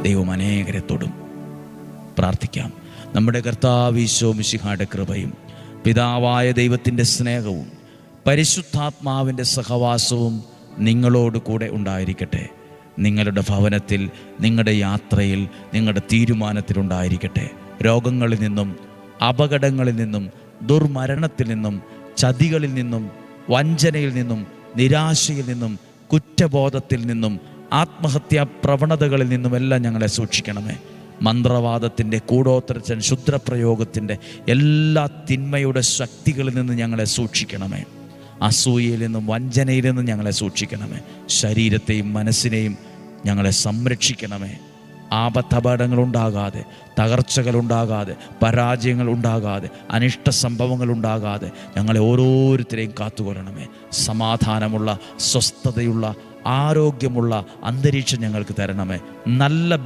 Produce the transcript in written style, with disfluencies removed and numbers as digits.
ദൈവം അനേകരെ തൊടും. പ്രാർത്ഥിക്കാം. നമ്മുടെ കർത്താവ് ഈശോ മിശിഹായുടെ കൃപയും പിതാവായ ദൈവത്തിൻ്റെ സ്നേഹവും പരിശുദ്ധാത്മാവിൻ്റെ സഹവാസവും നിങ്ങളോട് കൂടെ ഉണ്ടായിരിക്കട്ടെ. നിങ്ങളുടെ ഭവനത്തിൽ, നിങ്ങളുടെ യാത്രയിൽ, നിങ്ങളുടെ തീരുമാനത്തിലുണ്ടായിരിക്കട്ടെ. രോഗങ്ങളിൽ നിന്നും, അപകടങ്ങളിൽ നിന്നും, ദുർമരണത്തിൽ നിന്നും, ചതികളിൽ നിന്നും, വഞ്ചനയിൽ നിന്നും, നിരാശയിൽ നിന്നും, കുറ്റബോധത്തിൽ നിന്നും, ആത്മഹത്യാ പ്രവണതകളിൽ നിന്നുമെല്ലാം ഞങ്ങളെ സൂക്ഷിക്കണമേ. മന്ത്രവാദത്തിൻ്റെ, കൂടോത്രച്ചൻ, ക്ഷുദ്രപ്രയോഗത്തിൻ്റെ എല്ലാ തിന്മയുടെ ശക്തികളിൽ നിന്ന് ഞങ്ങളെ സൂക്ഷിക്കണമേ. അസൂയയിൽ നിന്നും വഞ്ചനയിൽ നിന്നും ഞങ്ങളെ സൂക്ഷിക്കണമേ. ശരീരത്തെയും മനസ്സിനെയും ഞങ്ങളെ സംരക്ഷിക്കണമേ. ആപത്തപകടങ്ങളുണ്ടാകാതെ, തകർച്ചകളുണ്ടാകാതെ, പരാജയങ്ങളുണ്ടാകാതെ, അനിഷ്ട സംഭവങ്ങളുണ്ടാകാതെ ഞങ്ങളെ ഓരോരുത്തരെയും കാത്തുകൊള്ളണമേ. സമാധാനമുള്ള, സ്വസ്ഥതയുള്ള, ആരോഗ്യമുള്ള അന്തരീക്ഷം ഞങ്ങൾക്ക് തരണമേ. നല്ല